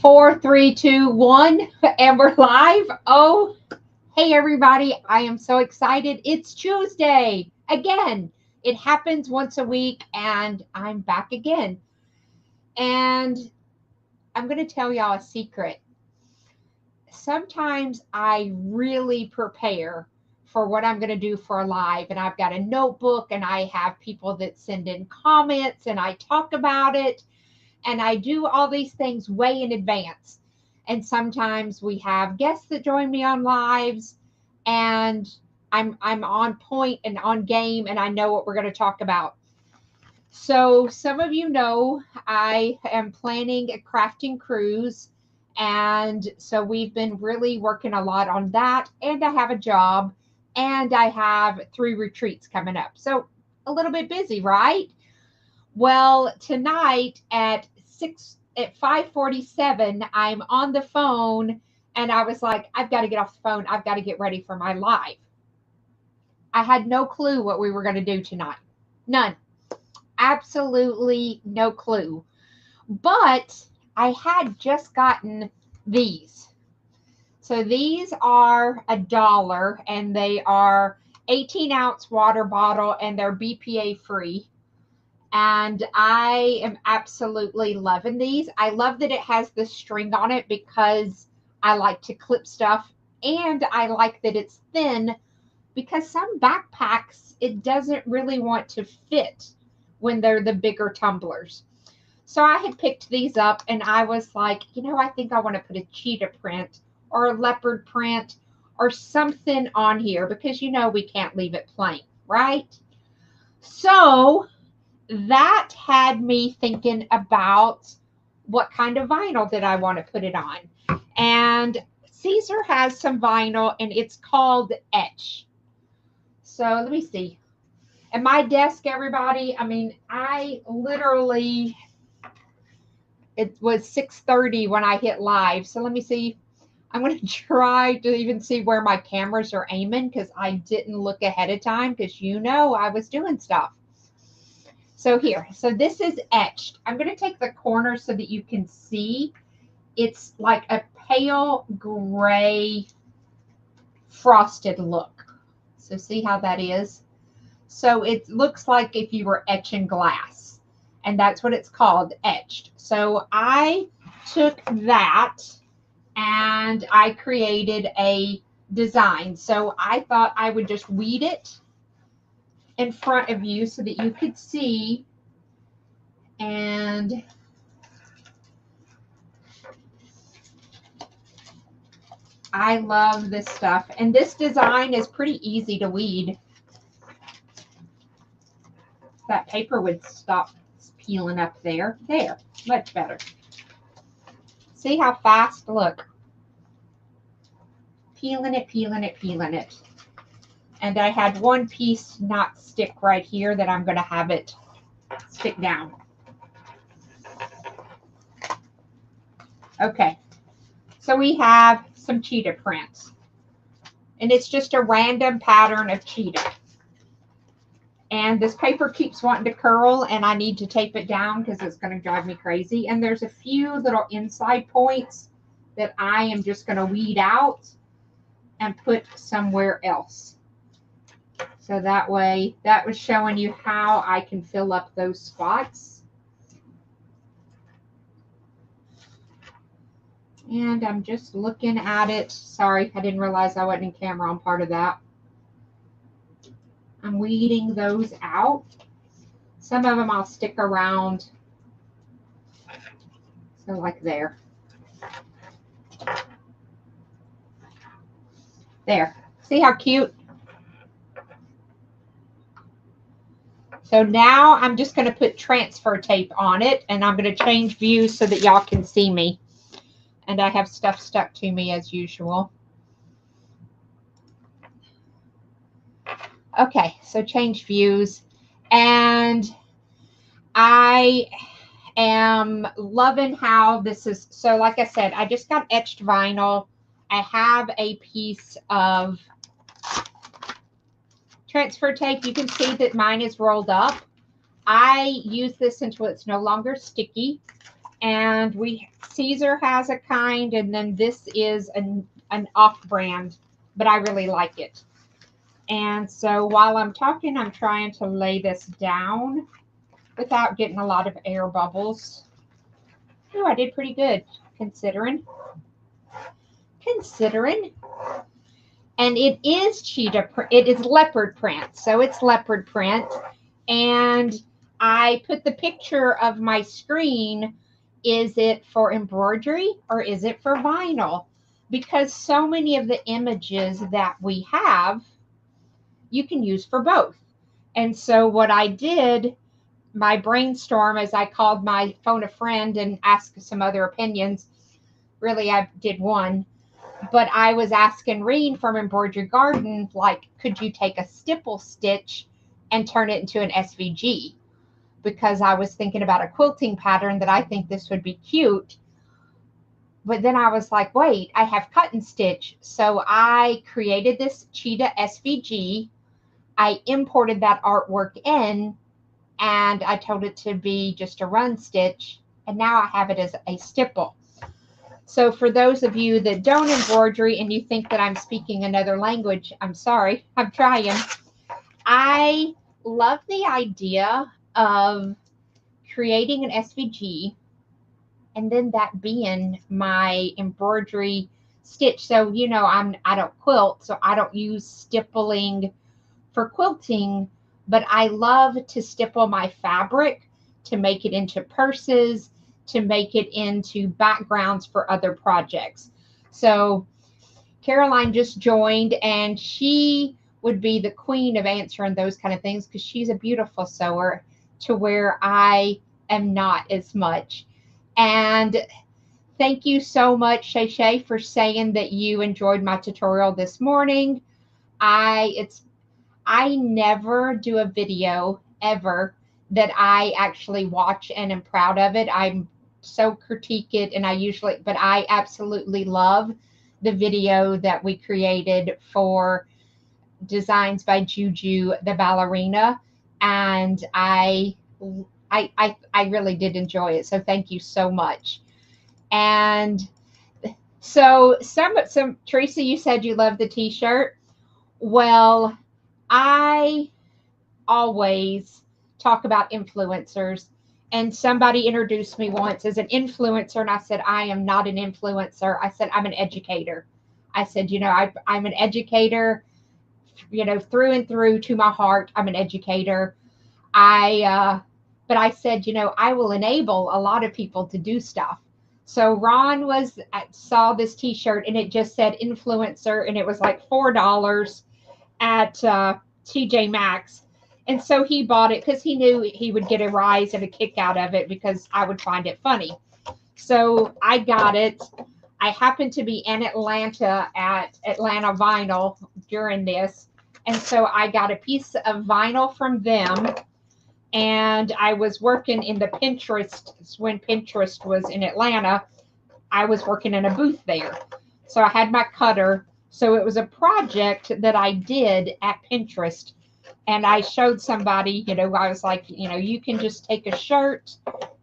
Four, three, two, one, and we're live. Oh, hey everybody. I am so excited. It's Tuesday again. It happens once a week, and I'm back again. And I'm going to tell y'all a secret. Sometimes I really prepare for what I'm going to do for a live, and I've got a notebook, and I have people that send in comments, and I talk about it, and I do all these things way in advance. And sometimes we have guests that join me on lives, and I'm on point and on game, and I know what we're going to talk about. So some of you know I am planning a crafting cruise, and so we've been really working a lot on that, and I have a job, and I have 3 retreats coming up. So a little bit busy, right? Well, tonight at 5:47, I'm on the phone, and I was like, I've got to get off the phone. I've got to get ready for my live. I had no clue what we were going to do tonight. None. Absolutely no clue. But I had just gotten these. So these are $1, and they are 18-ounce water bottle, and they're BPA free. And I am absolutely loving these. I love that it has the string on it because I like to clip stuff, and I like that it's thin because some backpacks, it doesn't really want to fit when they're the bigger tumblers. So I had picked these up, and I was like, I think I want to put a cheetah print or a leopard print or something on here because we can't leave it plain, right? So that had me thinking about what kind of vinyl did I want to put it on. And Caesar has some vinyl, and it's called Etch. So let me see. At my desk, everybody, I literally, it was 6:30 when I hit live. So let me see. I'm going to try to even see where my cameras are aiming because I didn't look ahead of time because I was doing stuff. So here, so this is etched. I'm going to take the corner so that you can see. It's like a pale gray frosted look. So see how that is? So it looks like if you were etching glass, and that's what it's called, etched. So I took that and I created a design. So I thought I would just weed it in front of you so that you could see. And I love this stuff. And this design is pretty easy to weed. That paper would stop peeling up there. There, much better. See how fast? Look. Peeling it, peeling it, peeling it. And I had one piece not stick right here that I'm going to have it stick down. Okay, so we have some cheetah prints, and it's just a random pattern of cheetah. And this paper keeps wanting to curl, and I need to tape it down because it's going to drive me crazy. And there's a few little inside points that I am just going to weed out and put somewhere else. So that way, that was showing you how I can fill up those spots. And I'm just looking at it. Sorry, I didn't realize I wasn't in camera on part of that. I'm weeding those out. Some of them I'll stick around. So like there. There. See how cute? So now I'm just going to put transfer tape on it, and I'm going to change views so that y'all can see me. And I have stuff stuck to me as usual. Okay, so change views. And I am loving how this is. So like I said, I just got etched vinyl. I have a piece of transfer tape. You can see that mine is rolled up. I use this until it's no longer sticky. And Caesar has a kind, and then this is an off-brand, but I really like it. And so while I'm talking, I'm trying to lay this down without getting a lot of air bubbles. Oh, I did pretty good considering. And it is it is leopard print. So it's leopard print. And I put the picture of my screen. Is it for embroidery or is it for vinyl? Because so many of the images that we have, you can use for both. And so what I did, my brainstorm, as I called my phone a friend and asked some other opinions. Really, I did one. But I was asking Reen from Embroidery Garden, like, could you take a stipple stitch and turn it into an SVG? Because I was thinking about a quilting pattern that I think this would be cute. But then I was like, wait, I have cut and stitch. So I created this cheetah SVG. I imported that artwork in, and I told it to be just a run stitch. And now I have it as a stipple. So for those of you that don't embroidery and you think that I'm speaking another language, I'm sorry, I'm trying. I love the idea of creating an SVG and then that being my embroidery stitch. So, you know, I don't quilt, so I don't use stippling for quilting, but I love to stipple my fabric to make it into purses, to make it into backgrounds for other projects. So Caroline just joined, and she would be the queen of answering those kind of things because she's a beautiful sewer to where I am not as much. And thank you so much, Shay Shay, for saying that you enjoyed my tutorial this morning. I never do a video ever that I actually watch and am proud of it. I'm so critique it, and but I absolutely love the video that we created for Designs by Juju, the ballerina, and I really did enjoy it. So thank you so much. And so some Teresa, you said you love the t-shirt. Well, I always talk about influencers. And somebody introduced me once as an influencer, and I said, I am not an influencer. I said, I'm an educator. I said, you know, I'm an educator, you know, through and through to my heart. I'm an educator. But I said, you know, I will enable a lot of people to do stuff. So Ron saw this t-shirt and it just said influencer, and it was like $4 at TJ Maxx. And so he bought it because he knew he would get a rise and a kick out of it because I would find it funny. So I got it. I happened to be in Atlanta at Atlanta Vinyl during this. And so I got a piece of vinyl from them. And I was working in the Pinterest, when Pinterest was in Atlanta. I was working in a booth there. So I had my cutter. So it was a project that I did at Pinterest. And I showed somebody, you know, I was like, you know, you can just take a shirt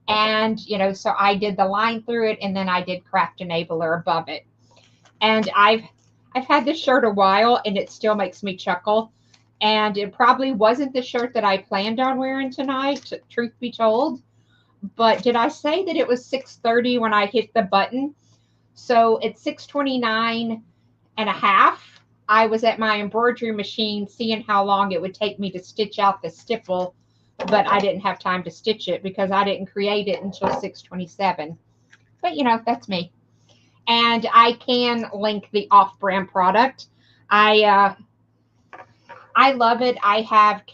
and, you know, so I did the line through it, and then I did Craft Enabler above it. And I've had this shirt a while, and it still makes me chuckle. And it probably wasn't the shirt that I planned on wearing tonight, truth be told. But did I say that it was 6:30 when I hit the button? So at 6:29 and a half, I was at my embroidery machine seeing how long it would take me to stitch out the stipple, but I didn't have time to stitch it because I didn't create it until 6:27. But, you know, that's me. And I can link the off-brand product. I love it. I have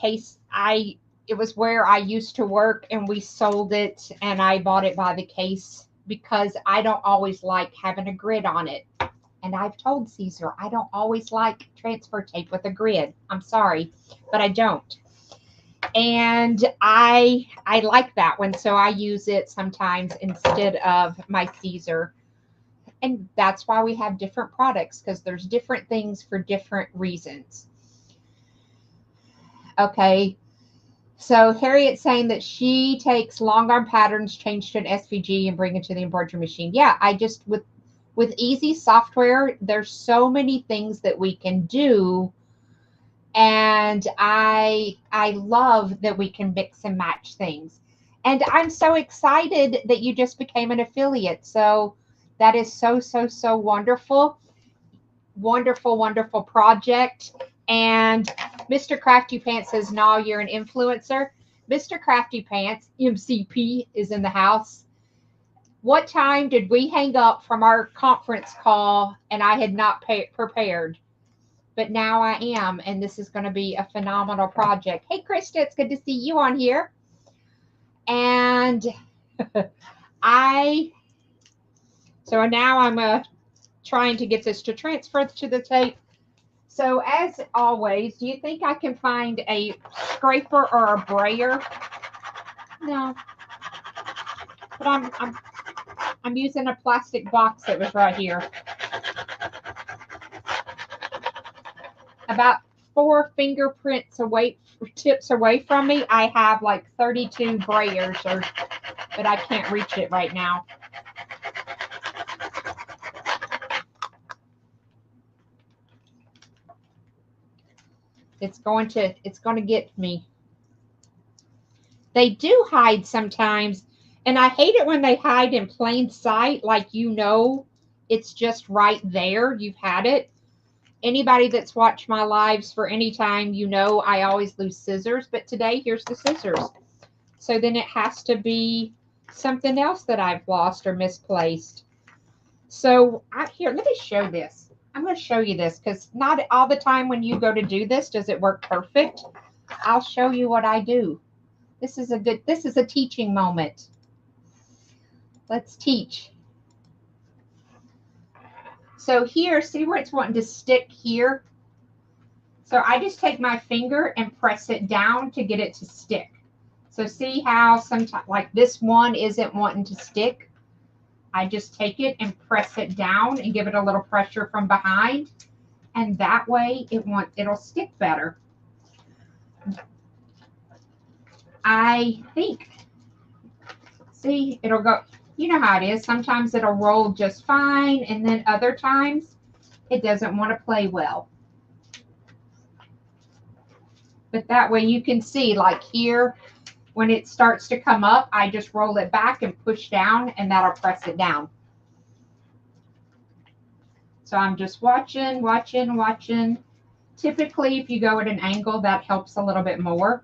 it was where I used to work, and we sold it, and I bought it by the case because I don't always like having a grid on it. And I've told Caesar, I don't always like transfer tape with a grid. I'm sorry, but I don't. And I like that one, so I use it sometimes instead of my Caesar. And that's why we have different products, because there's different things for different reasons. Okay, So Harriet's saying that she takes long arm patterns, change to an SVG, and bring it to the embroidery machine. Yeah, I just with easy software, there's so many things that we can do, and I love that we can mix and match things. And I'm so excited that you just became an affiliate. So that is so so wonderful. Wonderful, wonderful project. And Mr. Crafty Pants says, no, you're an influencer. Mr. Crafty Pants, MCP, is in the house. What time did we hang up from our conference call and I had not prepared? But now I am, and this is going to be a phenomenal project. Hey, Krista, it's good to see you on here. And so now I'm trying to get this to transfer to the tape. So as always, do you think I can find a scraper or a brayer? No. But I'm using a plastic box that was right here. About 4 fingerprints tips away from me, I have like 32 brayers, but I can't reach it right now. It's going to get me. They do hide sometimes, and I hate it when they hide in plain sight, like it's just right there. You've had it. Anybody that's watched my lives for any time, I always lose scissors, but today here's the scissors. So then it has to be something else that I've lost or misplaced. So here, let me show this. I'm going to show you this because not all the time when you go to do this does it work perfect. I'll show you what I do. This is a teaching moment. Let's teach. So here, see where it's wanting to stick here? So I just take my finger and press it down to get it to stick. So see how sometimes, like this one isn't wanting to stick? I just take it and press it down and give it a little pressure from behind. And that way it'll stick better. I think, see, it'll go, you know how it is. Sometimes it'll roll just fine. And then other times it doesn't want to play well. But that way you can see, like here, when it starts to come up, I just roll it back and push down, and that'll press it down. So I'm just watching. Typically, if you go at an angle, that helps a little bit more.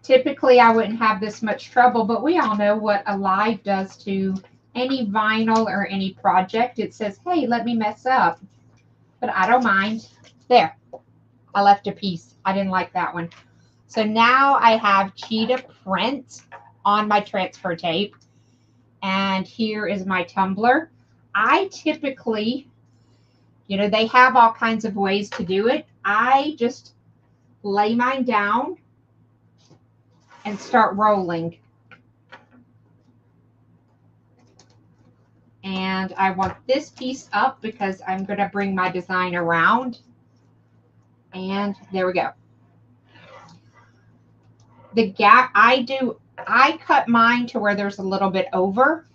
Typically, I wouldn't have this much trouble, but we all know what a live does to any vinyl or any project. It says, hey, let me mess up. But I don't mind. There. I left a piece. I didn't like that one. So now I have cheetah print on my transfer tape. And here is my tumbler. I typically, they have all kinds of ways to do it. I just lay mine down and start rolling. And I want this piece up because I'm going to bring my design around. And there we go. The gap I cut mine to where there's a little bit over.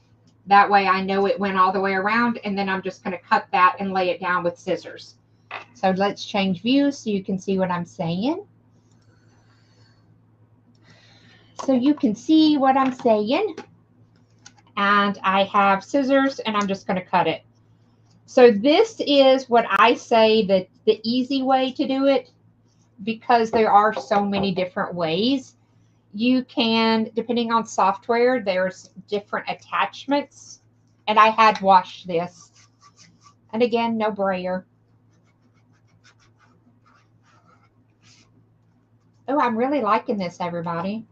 That way I know it went all the way around, and then I'm just going to cut that and lay it down with scissors. So let's change views so you can see what I'm saying. So you can see what I'm saying. And I have scissors, and I'm just going to cut it. So this is what I say that the easy way to do it, because there are so many different ways. You can, depending on software, there's different attachments. And I had washed this. And again, no brayer. Oh, I'm really liking this, everybody.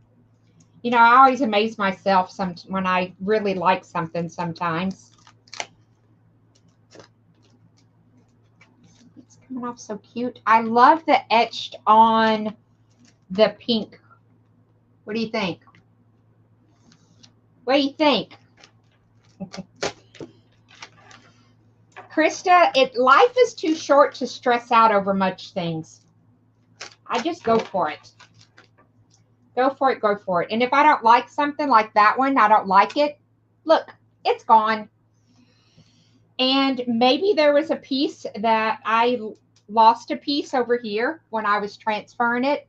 I always amaze myself when I really like something sometimes. It's coming off so cute. I love the etched on the pink. What do you think? What do you think? Krista, life is too short to stress out over much things. I just go for it. Go for it, go for it. And if I don't like something like that one, I don't like it, look, it's gone. And maybe there was a piece that I lost a piece over here when I was transferring it.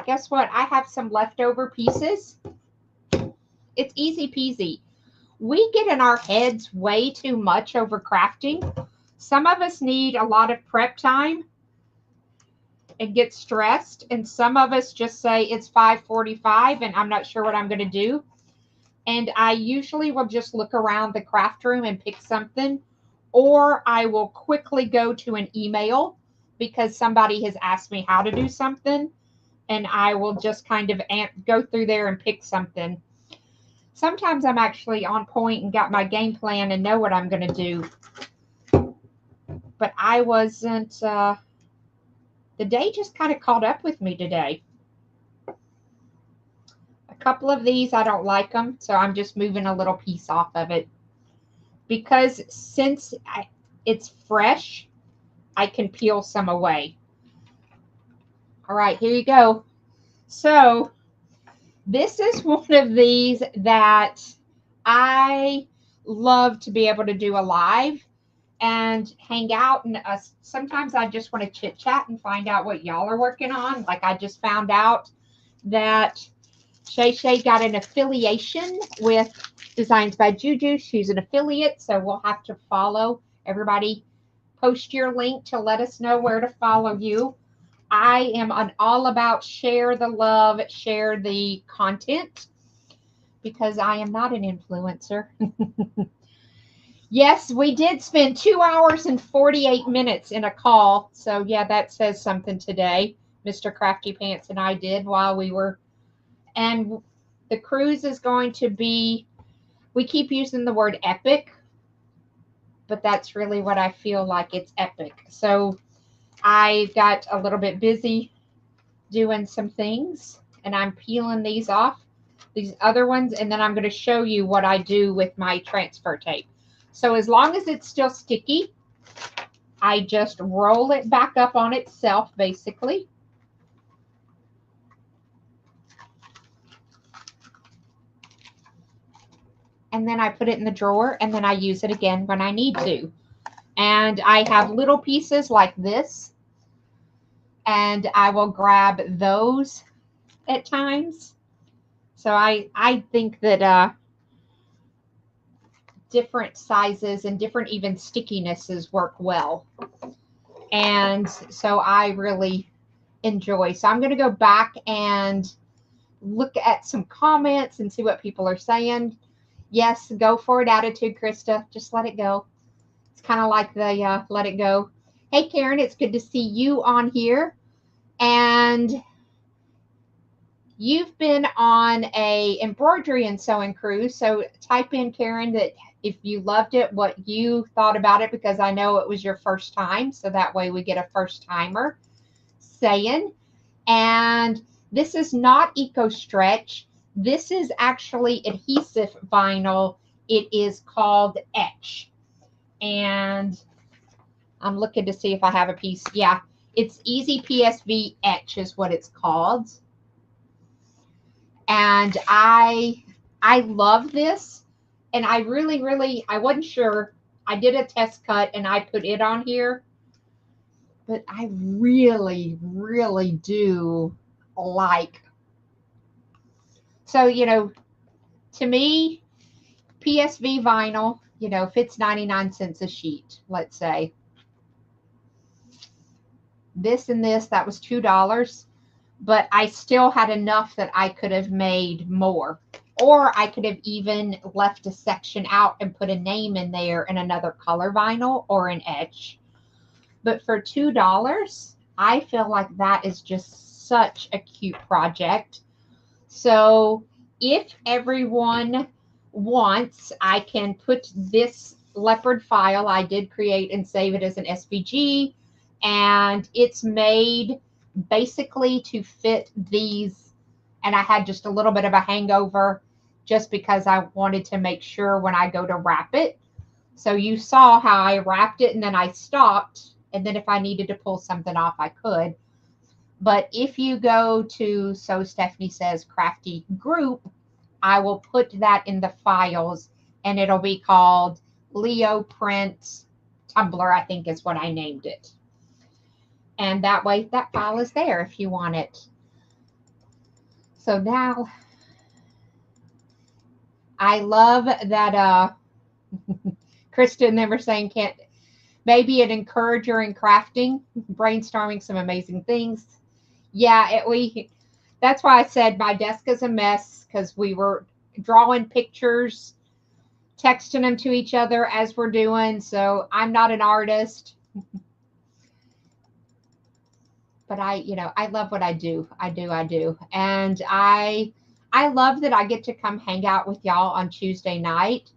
Guess what? I have some leftover pieces. It's easy peasy. We get in our heads way too much over crafting. Some of us need a lot of prep time and get stressed, and some of us just say it's 5:45 and I'm not sure what I'm going to do. And I usually will just look around the craft room and pick something, or I will quickly go to an email because somebody has asked me how to do something, and I will just kind of go through there and pick something. Sometimes I'm actually on point and got my game plan and know what I'm going to do. But I wasn't, the day just kind of caught up with me today. A couple of these, I don't like them, so I'm just moving a little piece off of it. Because since it's fresh, I can peel some away. All right, here you go. So this is one of these that I love to be able to do a live and hang out. And sometimes I just want to chit chat and find out what y'all are working on. Like I just found out that Shay got an affiliation with Designs by Juju. She's an affiliate, so we'll have to follow. Everybody post your link to let us know where to follow you. I am all about share the love, share the content, because I am not an influencer. Yes, we did spend 2 hours and 48 minutes in a call. So yeah, that says something today. Mr. Crafty Pants and I did while we were, and the cruise is going to be, we keep using the word epic, but that's really what I feel like. It's epic. So I got a little bit busy doing some things, and I'm peeling these off, these other ones, and then I'm going to show you what I do with my transfer tape. So as long as it's still sticky, I just roll it back up on itself, basically. And then I put it in the drawer, and then I use it again when I need to. And I have little pieces like this, and I will grab those at times. So I think that different sizes and different even stickinesses work well. And so I really enjoy. So I'm going to go back and look at some comments and see what people are saying. Yes, go for it attitude, Krista. Just let it go. It's kind of like the let it go. Hey, Karen, it's good to see you on here. And you've been on a embroidery and sewing cruise. So type in, Karen, that if you loved it, what you thought about it, because I know it was your first time. So that way we get a first timer saying. And this is not Eco Stretch. This is actually adhesive vinyl. It is called Etch. And I'm looking to see if I have a piece. Yeah, it's Easy PSV Etch is what it's called. And I love this. And I really, I wasn't sure. I did a test cut and I put it on here. But I really do like. So, you know, to me, PSV vinyl, you know, if it's 99 cents a sheet, let's say. This and this, that was $2. But I still had enough that I could have made more. Or I could have even left a section out and put a name in there and another color vinyl or an etch. But for $2, I feel like that is just such a cute project. So if everyone wants, I can put this leopard file I did create and save it as an SVG. And it's made basically to fit these. And I had just a little bit of a hangover just because I wanted to make sure when I go to wrap it. So you saw how I wrapped it and then I stopped. And then if I needed to pull something off, I could. But if you go to So Stephanie Says Crafty group, I will put that in the files and it'll be called Leo Print Tumblr, I think is what I named it. And that way that file is there if you want it. So now I love that Krista and them are saying can't maybe an encourager in crafting, brainstorming some amazing things. Yeah, that's why I said my desk is a mess because we were drawing pictures, texting them to each other as we're doing. So I'm not an artist, but I love what I do. I do. And I love that I get to come hang out with y'all on Tuesday night.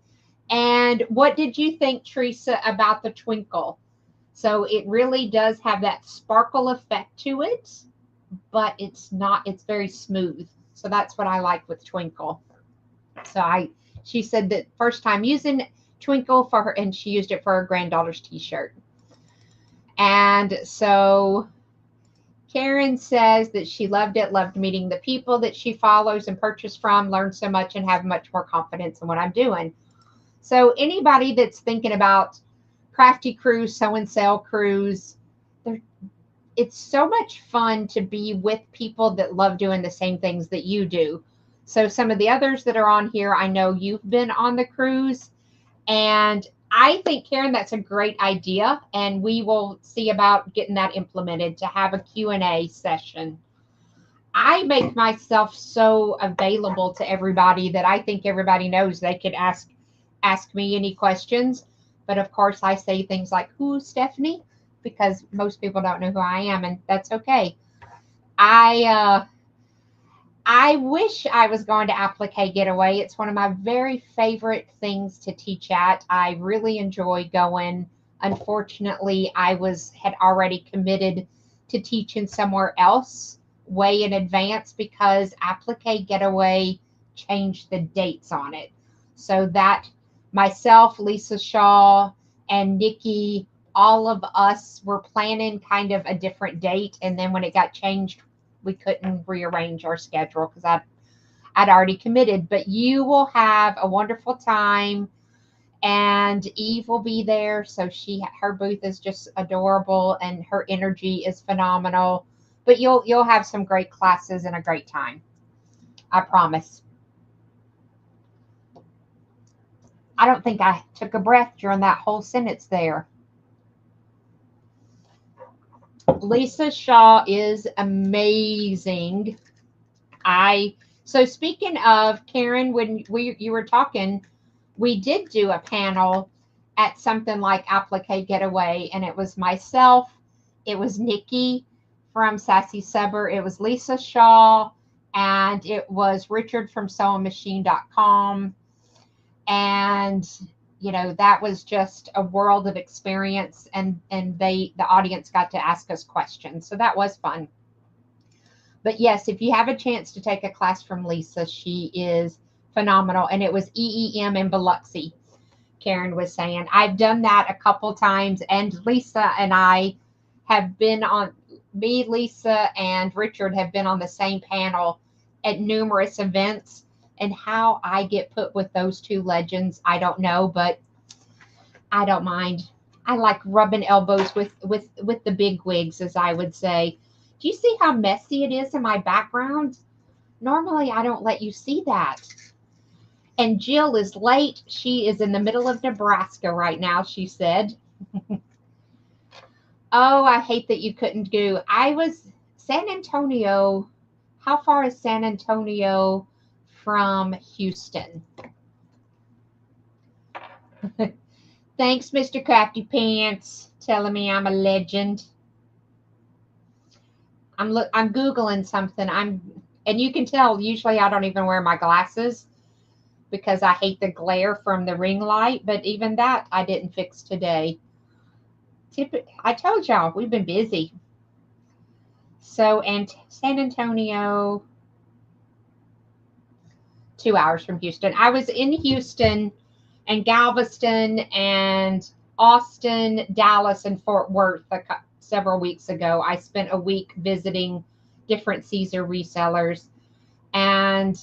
And what did you think, Teresa, about the twinkle? So it really does have that sparkle effect to it, but it's very smooth. So that's what I like with twinkle. So she said that first time using twinkle for her, and she used it for her granddaughter's t-shirt. And so Karen says that she loved it, loved meeting the people that she follows and purchased from, learned so much and have much more confidence in what I'm doing. So anybody that's thinking about crafty crews, sew and sell crews, it's so much fun to be with people that love doing the same things that you do. So some of the others that are on here, I know you've been on the cruise, and I think, Karen, that's a great idea, and we will see about getting that implemented to have a Q&A session. I make myself so available to everybody that I think everybody knows they could ask me any questions. But of course, I say things like, "Who's Stephanie?" because most people don't know who I am, and that's okay. I wish I was going to Applique Getaway. It's one of my very favorite things to teach at. I really enjoy going. Unfortunately, I had already committed to teaching somewhere else way in advance because Applique Getaway changed the dates on it. So that myself, Lisa Shaw, and Nikki, all of us were planning kind of a different date. And then when it got changed, we couldn't rearrange our schedule because I'd already committed. But you will have a wonderful time, and Eve will be there. So her booth is just adorable, and her energy is phenomenal. But you'll have some great classes and a great time. I promise. I don't think I took a breath during that whole sentence there. Lisa Shaw is amazing. So speaking of, Karen, when you were talking, we did do a panel at something like Applique Getaway, and it was myself, it was Nikki from Sassy Subber, it was Lisa Shaw, and it was Richard from sewingmachine.com. And that was just a world of experience, and the audience got to ask us questions, so that was fun. But yes, if you have a chance to take a class from Lisa, she is phenomenal. And it was EEM in Biloxi, Karen was saying. I've done that a couple times, and Lisa and I have been on, me, Lisa, and Richard have been on the same panel at numerous events. And how I get put with those two legends, I don't know, but I don't mind. I like rubbing elbows with the big wigs, as I would say. Do you see how messy it is in my background? Normally, I don't let you see that. And Jill is late. She is in the middle of Nebraska right now, she said. Oh, I hate that you couldn't go. San Antonio. How far is San Antonio from Houston? Thanks, Mr. Crafty Pants, telling me I'm a legend. I'm Googling something. And you can tell, usually I don't even wear my glasses because I hate the glare from the ring light, but even that I didn't fix today. I told y'all, we've been busy. So, and San Antonio, 2 hours from Houston. I was in Houston and Galveston and Austin, Dallas, and Fort Worth several weeks ago. I spent a week visiting different Caesar resellers, and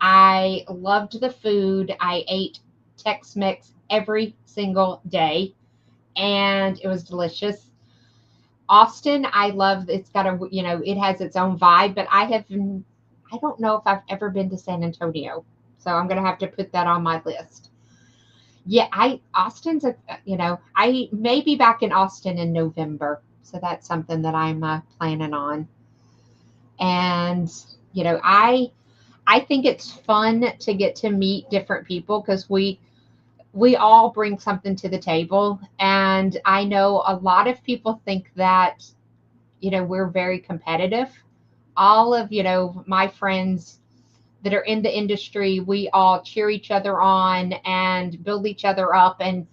I loved the food. I ate Tex-Mex every single day, and it was delicious. Austin, I love. It's got a, it has its own vibe, but I don't know if I've ever been to San Antonio, so I'm gonna have to put that on my list. Yeah, Austin's a, I may be back in Austin in November, so that's something that I'm planning on. And I think it's fun to get to meet different people because we all bring something to the table, and I know a lot of people think that we're very competitive. All of my friends that are in the industry, we all cheer each other on and build each other up and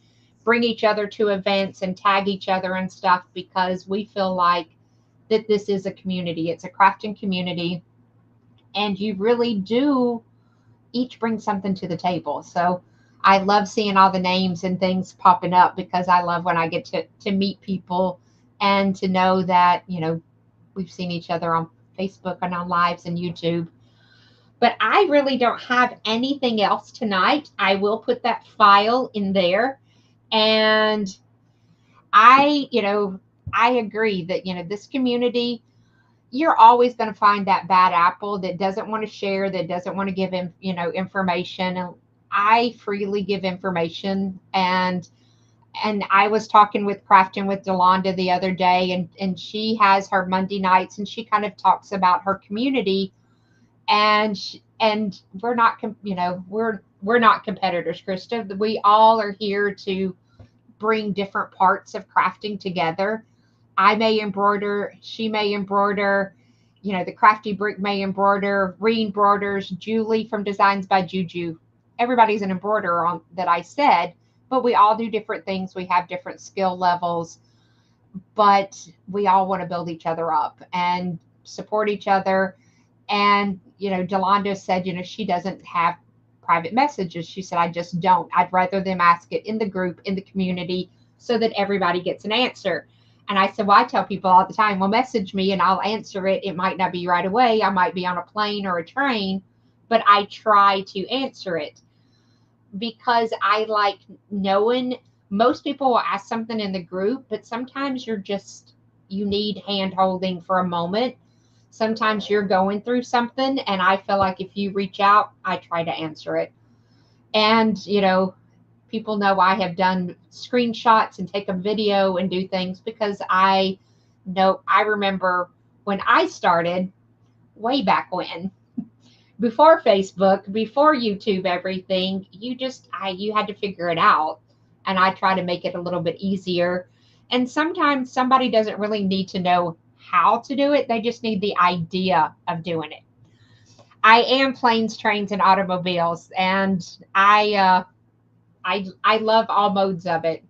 bring each other to events and tag each other and stuff because we feel like that this is a community. It's a crafting community, and you really do each bring something to the table. So I love seeing all the names and things popping up because I love when I get to meet people and to know that, we've seen each other on Facebook and on lives and YouTube. But I really don't have anything else tonight. I will put that file in there. And I agree that, this community, you're always going to find that bad apple that doesn't want to share, that doesn't want to give him, information. And I freely give information. And I was talking with Crafting with Delonda the other day, and she has her Monday nights, and she kind of talks about her community. And we're not, we're not competitors, Krista. We all are here to bring different parts of crafting together. I may embroider, she may embroider, the Crafty Brick may embroider, Ree embroiders, Julie from Designs by Juju. Everybody's an embroiderer on that I said, but we all do different things. We have different skill levels, but we all want to build each other up and support each other. And, Delonda said, she doesn't have private messages. She said, I just don't. I'd rather them ask it in the group, in the community, so that everybody gets an answer. And I said, well, I tell people all the time, well, message me and I'll answer it. It might not be right away. I might be on a plane or a train, but I try to answer it because I like knowing most people will ask something in the group, but sometimes you need hand holding for a moment. Sometimes you're going through something, and I feel like if you reach out, I try to answer it. And, people know I have done screenshots and take a video and do things because I remember when I started way back when, before Facebook, before YouTube, everything, you had to figure it out. And I try to make it a little bit easier. And sometimes somebody doesn't really need to know how to do it. They just need the idea of doing it. I am planes, trains, and automobiles, and I love all modes of it.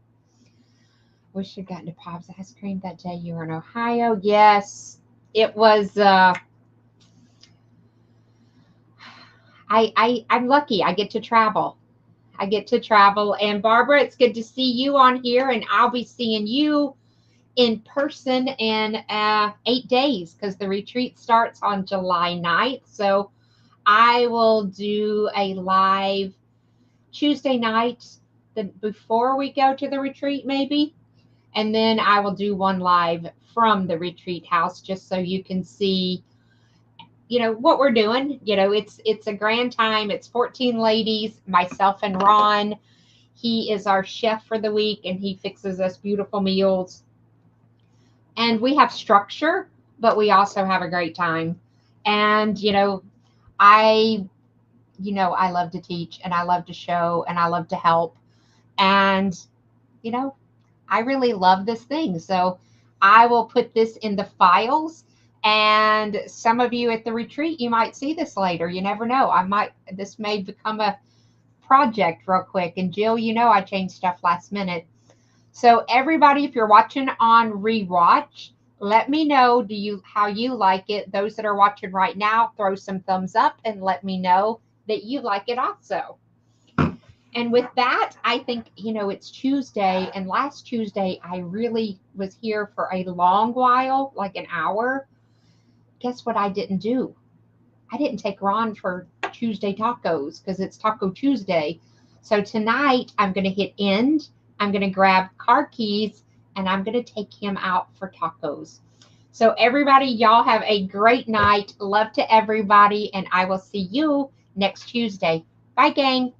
Wish you'd gotten to Pop's ice cream that day you were in Ohio. Yes, it was. I'm lucky. I get to travel. And Barbara, it's good to see you on here, and I'll be seeing you in person in 8 days because the retreat starts on July 9th. So I will do a live Tuesday night before we go to the retreat, maybe. And then I will do one live from the retreat house just so you can see, what we're doing. It's a grand time. It's 14 ladies, myself and Ron. He is our chef for the week, and he fixes us beautiful meals. And we have structure, but we also have a great time. And, I love to teach, and I love to show, and I love to help. And, I really love this thing. So I will put this in the files. And some of you at the retreat, you might see this later. You never know. This may become a project real quick. And Jill, I changed stuff last minute. So everybody, if you're watching on rewatch, let me know how you like it. Those that are watching right now, throw some thumbs up and let me know that you like it also. And with that, I think, it's Tuesday. And last Tuesday, I really was here for a long while, like an hour. Guess what I didn't do? I didn't take Ron for Tuesday tacos because it's Taco Tuesday. So tonight, I'm going to hit end. I'm going to grab car keys and I'm going to take him out for tacos. So, everybody, y'all have a great night. Love to everybody. And I will see you next Tuesday. Bye, gang.